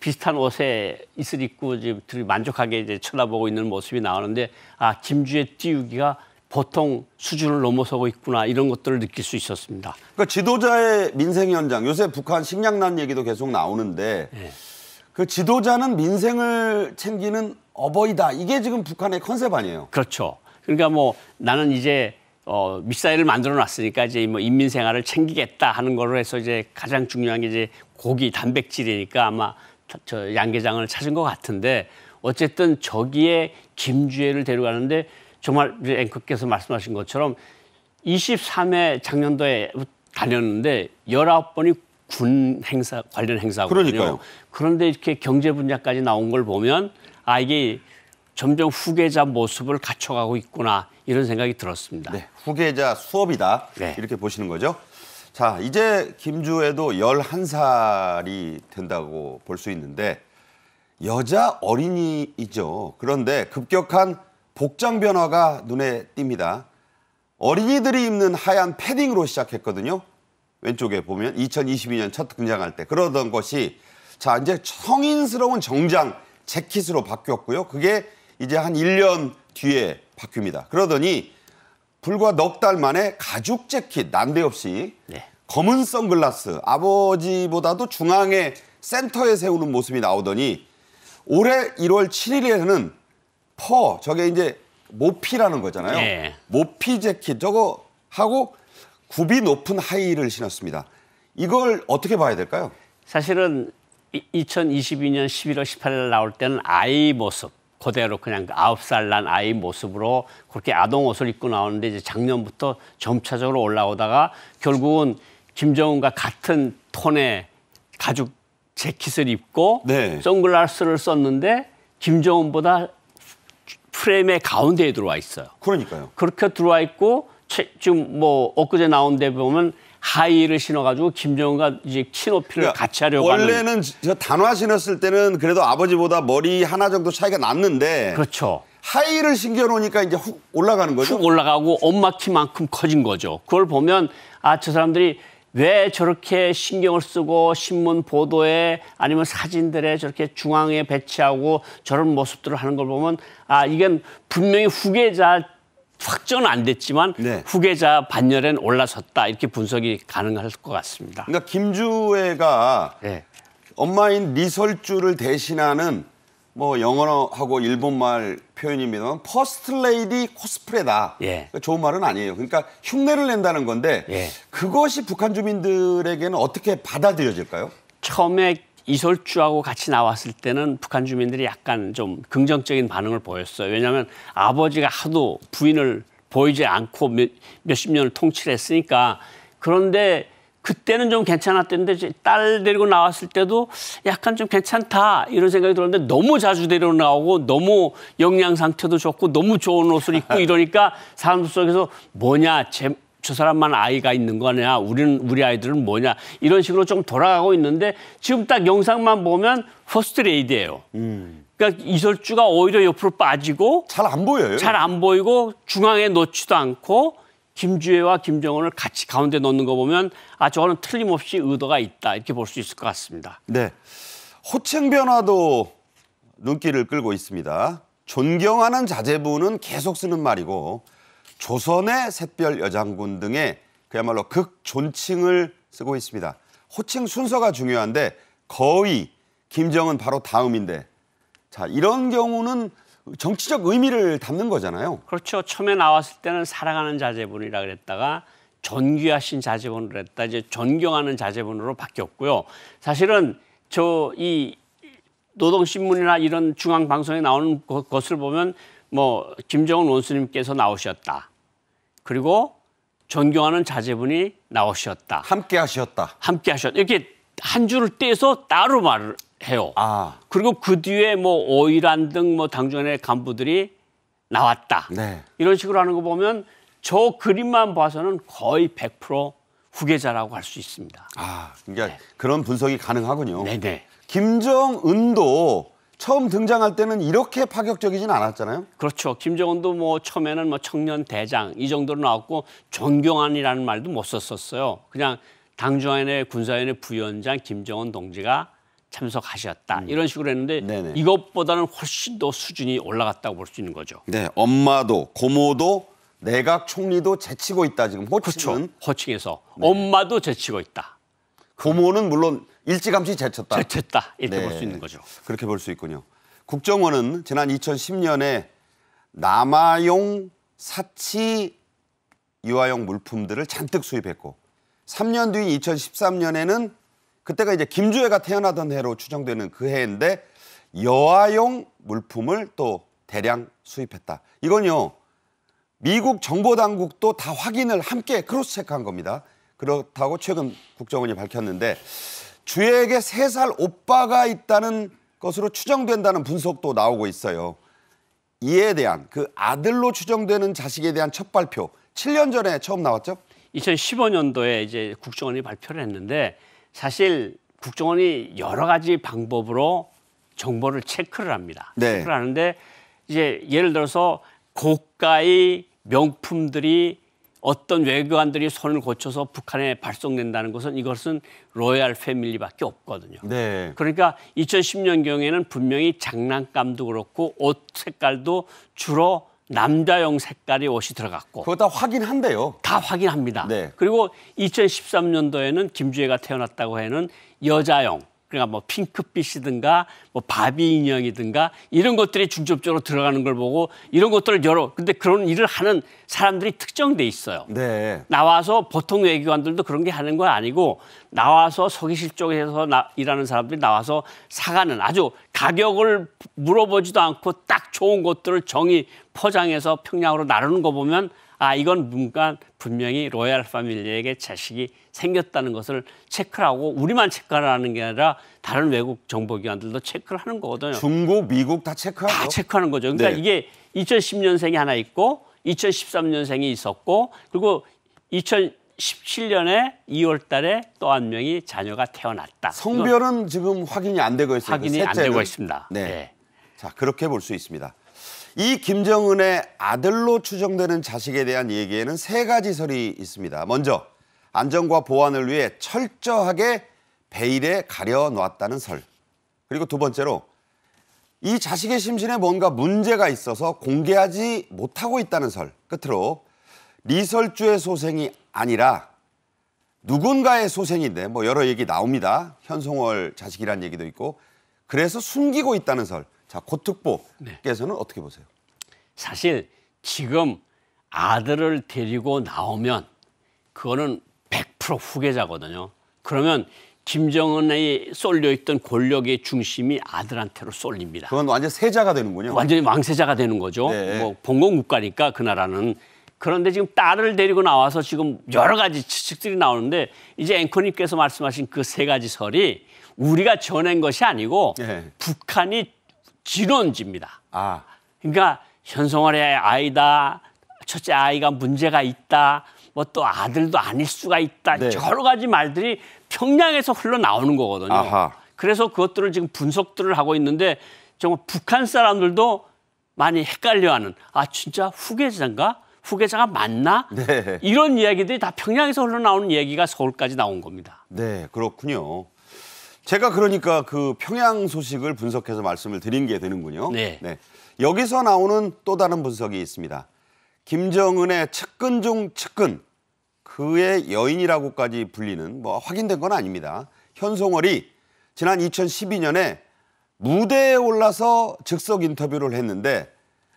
비슷한 옷에 이슬 입고 지금 만족하게 이제 쳐다보고 있는 모습이 나오는데 아 김주의 띄우기가 보통 수준을 넘어서고 있구나 이런 것들을 느낄 수 있었습니다. 그러니까 지도자의 민생 현장 요새 북한 식량난 얘기도 계속 나오는데 네. 그 지도자는 민생을 챙기는 어버이다. 이게 지금 북한의 컨셉 아니에요? 그렇죠. 그러니까 뭐 나는 이제 미사일을 만들어 놨으니까 이제 뭐 인민 생활을 챙기겠다 하는 거로 해서 이제 가장 중요한 게 이제 고기 단백질이니까 아마 저 양계장을 찾은 것 같은데 어쨌든 저기에 김주애를 데려가는데 정말 앵커께서 말씀하신 것처럼 23회 작년도에 다녔는데 19번이 군 행사 관련 행사거든요. 그러니까요. 그런데 이렇게 경제 분야까지 나온 걸 보면 아 이게 점점 후계자 모습을 갖춰가고 있구나 이런 생각이 들었습니다. 네, 후계자 수업이다. 네. 이렇게 보시는 거죠. 자, 이제 김주애도 11살이 된다고 볼 수 있는데 여자 어린이이죠. 그런데 급격한 복장 변화가 눈에 띕니다. 어린이들이 입는 하얀 패딩으로 시작했거든요. 왼쪽에 보면 2022년 첫 등장할 때 그러던 것이 자 이제 성인스러운 정장 재킷으로 바뀌었고요. 그게 이제 한 1년 뒤에 바뀝니다. 그러더니 불과 넉 달 만에 가죽 재킷 난데없이 네. 검은 선글라스 아버지보다도 중앙에 센터에 세우는 모습이 나오더니 올해 1월 7일에는 저게 이제 모피라는 거잖아요. 네. 모피 재킷 저거 하고 굽이 높은 하이힐을 신었습니다. 이걸 어떻게 봐야 될까요? 사실은 2022년 11월 18일 나올 때는 아이 모습 그대로 그냥 9살 난 아이 모습으로 그렇게 아동 옷을 입고 나오는데 이제 작년부터 점차적으로 올라오다가 결국은 김정은과 같은 톤의 가죽 재킷을 입고 네. 선글라스를 썼는데 김정은보다 프레임의 가운데에 들어와 있어요. 그러니까요. 그렇게 들어와 있고 지금 뭐 엊그제 나온 데 보면 하이힐을 신어가지고 김정은과 이제 키 높이를 같이 하려고 하는. 원래는 저 단화 신었을 때는 그래도 아버지보다 머리 하나 정도 차이가 났는데 그렇죠. 하이힐을 신겨놓으니까 이제 훅 올라가는 거죠. 훅 올라가고 엄마 키만큼 커진 거죠. 그걸 보면 아, 저 사람들이 왜 저렇게 신경을 쓰고 신문 보도에 아니면 사진들에 저렇게 중앙에 배치하고 저런 모습들을 하는 걸 보면 아, 이건 분명히 후계자 확정은 안 됐지만 네. 후계자 반열엔 올라섰다 이렇게 분석이 가능할 것 같습니다. 그러니까 김주애가 네. 엄마인 리설주를 대신하는 뭐 영어하고 일본말 표현입니다만 퍼스트 레이디 코스프레다. 예. 그러니까 좋은 말은 아니에요. 그러니까 흉내를 낸다는 건데 예. 그것이 북한 주민들에게는 어떻게 받아들여질까요? 처음에 이설주하고 같이 나왔을 때는 북한 주민들이 약간 좀 긍정적인 반응을 보였어요. 왜냐하면 아버지가 하도 부인을 보이지 않고 몇십 년을 통치를 했으니까. 그런데 그때는 좀 괜찮았던데 딸 데리고 나왔을 때도 약간 좀 괜찮다 이런 생각이 들었는데 너무 자주 데리고 나오고 너무 영양 상태도 좋고 너무 좋은 옷을 입고 이러니까 사람들 속에서 뭐냐 저 사람만 아이가 있는 거냐 우리 아이들은 뭐냐 이런 식으로 좀 돌아가고 있는데 지금 딱 영상만 보면 퍼스트 레이디예요. 그러니까 이설주가 오히려 옆으로 빠지고 잘 안 보여요. 잘 안 보이고 중앙에 놓지도 않고 김주애와 김정은을 같이 가운데 놓는 거 보면 아 저거는 틀림없이 의도가 있다 이렇게 볼 수 있을 것 같습니다. 네, 호칭 변화도 눈길을 끌고 있습니다. 존경하는 자제분은 계속 쓰는 말이고 조선의 샛별 여장군 등의 그야말로 극존칭을 쓰고 있습니다. 호칭 순서가 중요한데 거의 김정은 바로 다음인데 자 이런 경우는 정치적 의미를 담는 거잖아요. 그렇죠. 처음에 나왔을 때는 사랑하는 자제분이라 그랬다가 존귀하신 자제분으로 했다 이제 존경하는 자제분으로 바뀌었고요. 사실은 이 노동신문이나 이런 중앙 방송에 나오는 것을 보면 뭐 김정은 원수님께서 나오셨다. 그리고 존경하는 자제분이 나오셨다. 함께 하셨다. 함께 하셨다. 이렇게 한 줄을 떼서 따로 말을 해요. 그리고 그 뒤에 뭐 오일환 등 뭐 당중의 간부들이 나왔다. 네. 이런 식으로 하는 거 보면 저 그림만 봐서는 거의 100% 후계자라고 할 수 있습니다. 아, 그러니까 그런 분석이 가능하군요. 네네. 김정은도 처음 등장할 때는 이렇게 파격적이진 않았잖아요. 그렇죠. 김정은도 뭐 처음에는 뭐 청년 대장 이 정도로 나왔고 존경한이라는 말도 못 썼었어요. 그냥 당중앙회 군사위원회 부위원장 김정은 동지가 참석하셨다. 이런 식으로 했는데 네네. 이것보다는 훨씬 더 수준이 올라갔다고 볼 수 있는 거죠. 네, 엄마도 고모도 내각 총리도 제치고 있다 지금 호칭은. 그렇죠. 호칭에서 엄마도 제치고 있다. 고모는 물론 일찌감치 제쳤다. 제쳤다. 이렇게 네. 볼 수 있는 거죠. 그렇게 볼 수 있군요. 국정원은 지난 2010년에 남아용 사치 유아용 물품들을 잔뜩 수입했고 3년 뒤인 2013년에는 그때가 이제 김주애가 태어나던 해로 추정되는 그 해인데 여아용 물품을 또 대량 수입했다. 이건요. 미국 정보당국도 다 확인을 함께 크로스 체크한 겁니다. 그렇다고 최근 국정원이 밝혔는데 주애에게 3살 오빠가 있다는 것으로 추정된다는 분석도 나오고 있어요. 이에 대한 그 아들로 추정되는 자식에 대한 첫 발표 7년 전에 처음 나왔죠? 2015년도에 이제 국정원이 발표를 했는데 사실 국정원이 여러 가지 방법으로 정보를 체크를 합니다. 네. 체크를 하는데 이제 예를 들어서 고가의 명품들이 어떤 외교관들이 손을 거쳐서 북한에 발송된다는 것은 이것은 로얄 패밀리밖에 없거든요. 네. 그러니까 2010년경에는 분명히 장난감도 그렇고 옷 색깔도 주로 남자용 색깔의 옷이 들어갔고 그거 다 확인한대요. 다 확인합니다. 네. 그리고 2013년도에는 김주애가 태어났다고 해는 여자용 그러니까 뭐 핑크빛이든가 뭐 바비 인형이든가 이런 것들이 중점적으로 들어가는 걸 보고 이런 것들을 근데 그런 일을 하는 사람들이 특정돼 있어요. 네. 나와서 보통 외교관들도 그런 게 하는 건 아니고 나와서 서기실 쪽에서 일하는 사람들이 나와서 사가는 아주 가격을 물어보지도 않고 딱 좋은 것들을 정의 포장해서 평양으로 나르는 거 보면 아 이건 뭔가 분명히 로얄 패밀리에게 자식이 생겼다는 것을 체크를 하고 우리만 체크하는 게 아니라 다른 외국 정보기관들도 체크를 하는 거거든요. 중국, 미국 다 체크하죠. 다 체크하는 거죠. 그러니까 네. 이게 2010년생이 하나 있고 2013년생이 있었고 그리고 2017년에 2월 달에 또 한 명이 자녀가 태어났다. 성별은 지금 확인이 안 되고 있어요. 확인이 안 되고 있습니다. 네. 네. 자, 그렇게 볼 수 있습니다. 이 김정은의 아들로 추정되는 자식에 대한 얘기에는 3가지 설이 있습니다. 먼저 안전과 보안을 위해 철저하게 베일에 가려놨다는 설. 그리고 두 번째로 이 자식의 심신에 뭔가 문제가 있어서 공개하지 못하고 있다는 설. 끝으로 리설주의 소생이 아니라 누군가의 소생인데 뭐 여러 얘기 나옵니다. 현송월 자식이란 얘기도 있고 그래서 숨기고 있다는 설. 자, 고특보께서는 어떻게 보세요? 사실 지금 아들을 데리고 나오면 그거는 100% 후계자거든요. 그러면 김정은의 쏠려있던 권력의 중심이 아들한테로 쏠립니다. 그건 완전 세자가 되는군요. 완전히 왕세자가 되는 거죠. 네. 뭐 봉건국가니까 그 나라는. 그런데 지금 딸을 데리고 나와서 지금 여러 가지 추측들이 나오는데 이제 앵커님께서 말씀하신 그 3가지 설이 우리가 전한 것이 아니고 네. 북한이 진원지입니다. 아, 그러니까 현송월의 아이다, 첫째 아이가 문제가 있다, 뭐 또 아들도 아닐 수가 있다. 네. 여러 가지 말들이 평양에서 흘러나오는 거거든요. 아하. 그래서 그것들을 지금 분석들을 하고 있는데 정말 북한 사람들도 많이 헷갈려하는 아 진짜 후계자인가? 후계자가 맞나? 네. 이런 이야기들이 다 평양에서 흘러나오는 얘기가 서울까지 나온 겁니다. 네, 그렇군요. 제가 그러니까 그 평양 소식을 분석해서 말씀을 드린 게 되는군요. 네. 여기서 나오는 또 다른 분석이 있습니다. 김정은의 측근 중 측근, 그의 여인이라고까지 불리는 뭐 확인된 건 아닙니다. 현송월이 지난 2012년에 무대에 올라서 즉석 인터뷰를 했는데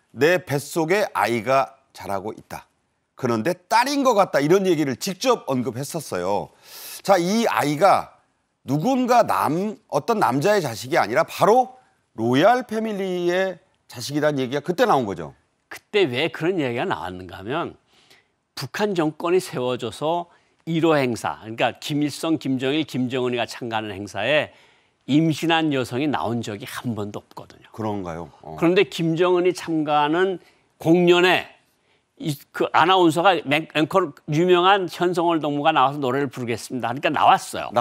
내 뱃속에 아이가 자라고 있다. 그런데 딸인 것 같다. 이런 얘기를 직접 언급했었어요. 자, 이 아이가 누군가 어떤 남자의 자식이 아니라 바로 로얄 패밀리의 자식이라는 얘기가 그때 나온 거죠. 그때 왜 그런 얘기가 나왔는가 하면 북한 정권이 세워져서 1호 행사, 그러니까 김일성, 김정일, 김정은이가 참가하는 행사에 임신한 여성이 나온 적이 한 번도 없거든요. 그런가요? 그런데 김정은이 참가하는 공연에 그 아나운서가 앵커 유명한 현성월 동무가 나와서 노래를 부르겠습니다. 그러니까 나왔어요.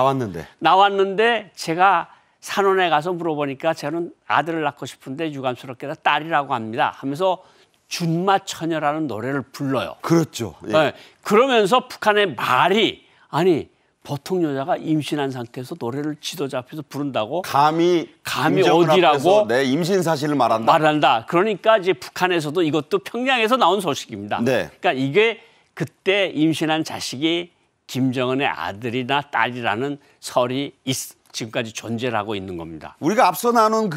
나왔는데 제가 산원에 가서 물어보니까 저는 아들을 낳고 싶은데 유감스럽게도 딸이라고 합니다. 하면서 준마처녀라는 노래를 불러요. 그렇죠. 예. 네. 그러면서 북한의 말이 아니 보통 여자가 임신한 상태에서 노래를 지도자 앞에서 부른다고 감히 어디라고 내 임신 사실을 말한다. 그러니까 이제 북한에서도 이것도 평양에서 나온 소식입니다. 네. 그러니까 이게 그때 임신한 자식이 김정은의 아들이나 딸이라는 설이 지금까지 존재를 하고 있는 겁니다. 우리가 앞서 나눈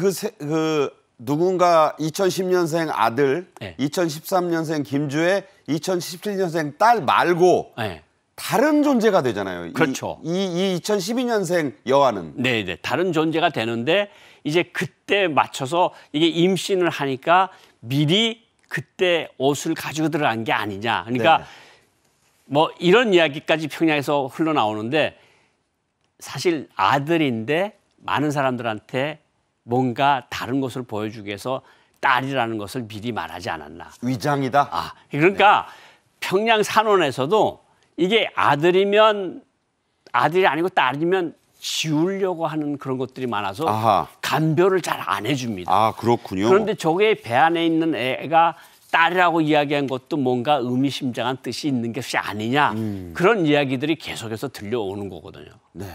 누군가 2010년생 아들, 네. 2013년생 김주혜, 2017년생 딸 말고 네. 다른 존재가 되잖아요. 그렇죠. 이 2012년생 여아는. 네. 다른 존재가 되는데 이제 그때 맞춰서 이게 임신을 하니까 미리 그때 옷을 가지고 들어간 게 아니냐. 그러니까 네. 뭐 이런 이야기까지 평양에서 흘러나오는데 사실 아들인데 많은 사람들한테 뭔가 다른 것을 보여주기 위해서 딸이라는 것을 미리 말하지 않았나. 위장이다. 그러니까 평양 산원에서도 이게 아들이면 아들이 아니고 딸이면 지우려고 하는 그런 것들이 많아서 아하. 간별을 잘 안 해줍니다. 그렇군요. 그런데 저게 배 안에 있는 애가 딸이라고 이야기한 것도 뭔가 의미심장한 뜻이 있는 것이 아니냐. 그런 이야기들이 계속해서 들려오는 거거든요. 네.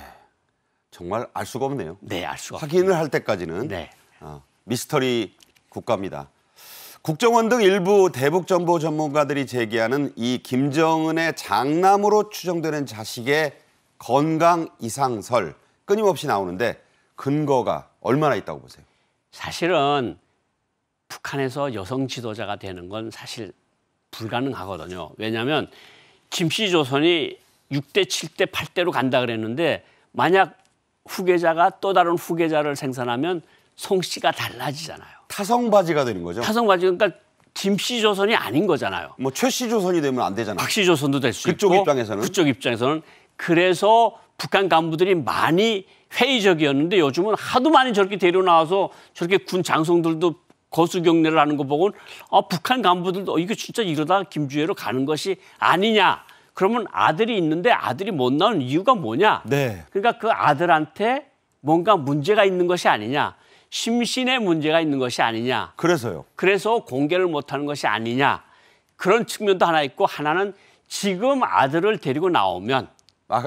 정말 알 수가 없네요. 네, 알 수가 확인을 할 때까지는 네. 미스터리 국가입니다. 국정원 등 일부 대북 정보 전문가들이 제기하는 이 김정은의 장남으로 추정되는 자식의 건강 이상설 끊임없이 나오는데 근거가 얼마나 있다고 보세요? 사실은 북한에서 여성 지도자가 되는 건 사실 불가능하거든요. 왜냐하면 김씨 조선이 6대, 7대, 8대로 간다 그랬는데 만약 후계자가 또 다른 후계자를 생산하면 송씨가 달라지잖아요. 타성바지가 되는 거죠? 타성바지 그러니까 김씨 조선이 아닌 거잖아요. 뭐 최씨 조선이 되면 안 되잖아요. 박씨 조선도 될 수 있고. 그쪽 입장에서는. 그래서 북한 간부들이 많이 회의적이었는데 요즘은 하도 많이 저렇게 데려나와서 저렇게 군 장성들도 거수경례를 하는 거 보고 북한 간부들도 이거 진짜 이러다 김주혜로 가는 것이 아니냐. 그러면 아들이 있는데 아들이 못 나오는 이유가 뭐냐. 네. 그러니까 그 아들한테 뭔가 문제가 있는 것이 아니냐. 심신의 문제가 있는 것이 아니냐. 그래서요. 그래서 공개를 못하는 것이 아니냐. 그런 측면도 하나 있고 하나는 지금 아들을 데리고 나오면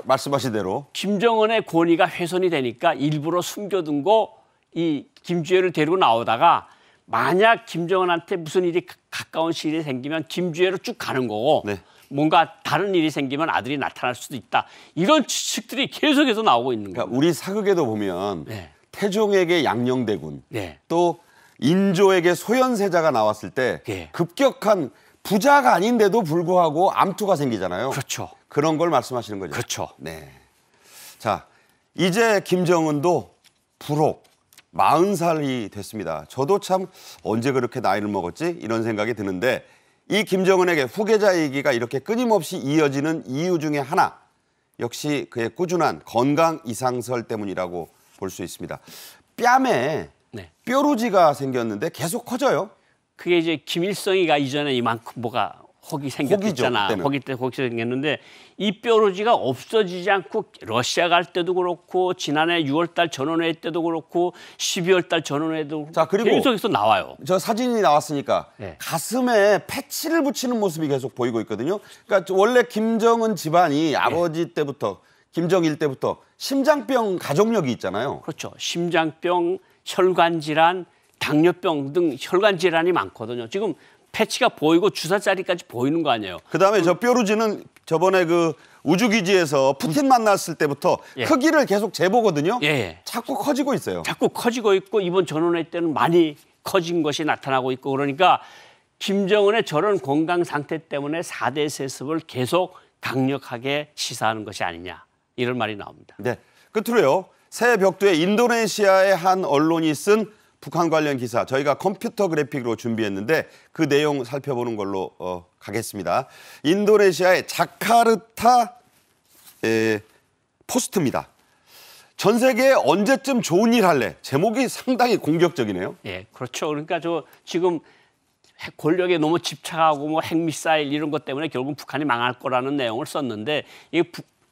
말씀하신 대로 김정은의 권위가 훼손이 되니까 일부러 숨겨둔 거 이 김주혜를 데리고 나오다가 만약 김정은한테 무슨 일이 가까운 시일에 생기면 김주혜로 쭉 가는 거고 네. 뭔가 다른 일이 생기면 아들이 나타날 수도 있다. 이런 추측들이 계속해서 나오고 있는 거예요. 그러니까 우리 사극에도 보면 네. 태종에게 양녕대군 네. 또 인조에게 소현세자가 나왔을 때 네. 급격한 부자가 아닌데도 불구하고 암투가 생기잖아요. 그렇죠. 그런 걸 말씀하시는 거죠. 그렇죠. 네. 자, 이제 김정은도 불혹 40살이 됐습니다. 저도 참 언제 그렇게 나이를 먹었지? 이런 생각이 드는데 이 김정은에게 후계자 얘기가 이렇게 끊임없이 이어지는 이유 중에 하나 역시 그의 꾸준한 건강 이상설 때문이라고 볼 수 있습니다. 뺨에 네. 뾰루지가 생겼는데 계속 커져요. 그게 이제 김일성이가 이전에 이만큼 뭐가 혹이 생겼잖아. 그때는. 혹이 생겼는데 이 뾰루지가 없어지지 않고 러시아 갈 때도 그렇고 지난해 6월달 전원회 때도 그렇고 12월달 전원회도 자, 그리고 계속해서 나와요. 저 사진이 나왔으니까 네. 가슴에 패치를 붙이는 모습이 계속 보이고 있거든요. 그러니까 원래 김정은 집안이 아버지 때부터 김정일 때부터 심장병 가족력이 있잖아요. 그렇죠. 심장병, 혈관 질환, 당뇨병 등 혈관 질환이 많거든요. 지금 패치가 보이고 주사 자리까지 보이는 거 아니에요. 그다음에 저 뾰루지는 저번에 그 우주기지에서 푸틴 만났을 때부터 예. 크기를 계속 재보거든요. 예. 자꾸 커지고 있어요. 자꾸 커지고 있고 이번 전원회 때는 많이 커진 것이 나타나고 있고 그러니까 김정은의 저런 건강 상태 때문에 4대 세습을 계속 강력하게 시사하는 것이 아니냐 이런 말이 나옵니다. 네. 끝으로요. 새 벽두에 인도네시아의 한 언론이 쓴 북한 관련 기사 저희가 컴퓨터 그래픽으로 준비했는데 그 내용 살펴보는 걸로 가겠습니다. 인도네시아의 자카르타 포스트입니다. 전 세계에 언제쯤 좋은 일 할래? 제목이 상당히 공격적이네요. 예, 그렇죠. 그러니까 저 지금 권력에 너무 집착하고 뭐 핵미사일 이런 것 때문에 결국 북한이 망할 거라는 내용을 썼는데 이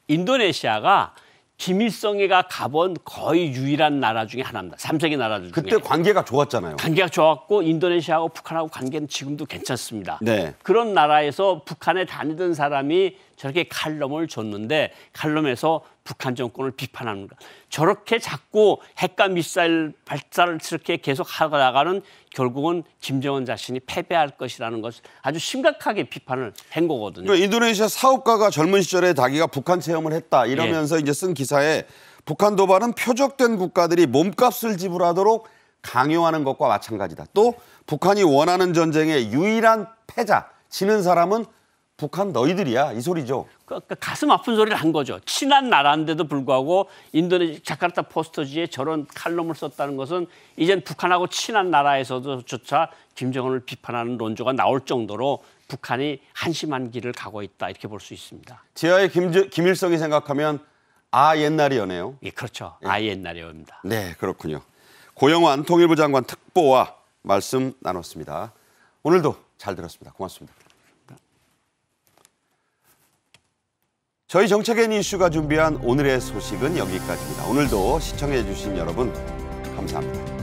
인도네시아가 김일성이가 가본 거의 유일한 나라 중에 하나입니다. 3세계 나라 중에. 그때 관계가 좋았잖아요. 관계가 좋았고 인도네시아하고 북한하고 관계는 지금도 괜찮습니다. 네. 그런 나라에서 북한에 다니던 사람이 저렇게 칼럼을 줬는데 칼럼에서 북한 정권을 비판하는 거. 저렇게 자꾸 핵과 미사일 발사를 저렇게 계속 하다가는 결국은 김정은 자신이 패배할 것이라는 것을 아주 심각하게 비판을 한 거거든요. 그러니까 인도네시아 사업가가 젊은 시절에 자기가 북한 체험을 했다 이러면서 이제 쓴 기사에 북한 도발은 표적된 국가들이 몸값을 지불하도록 강요하는 것과 마찬가지다. 또 북한이 원하는 전쟁의 유일한 패자, 지는 사람은 북한 너희들이야 이 소리죠. 그러니까 가슴 아픈 소리를 한 거죠. 친한 나라인데도 불구하고 인도네시아 자카르타 포스트지에 저런 칼럼을 썼다는 것은 이젠 북한하고 친한 나라에서도조차 김정은을 비판하는 논조가 나올 정도로 북한이 한심한 길을 가고 있다 이렇게 볼 수 있습니다. 지하의 김일성이 생각하면 아 옛날이여네요. 예, 그렇죠. 아예 옛날이옵니다. 네, 그렇군요. 고영환 통일부 장관 특보와 말씀 나눴습니다. 오늘도 잘 들었습니다. 고맙습니다. 저희 정책엔 이슈가 준비한 오늘의 소식은 여기까지입니다. 오늘도 시청해 주신 여러분 감사합니다.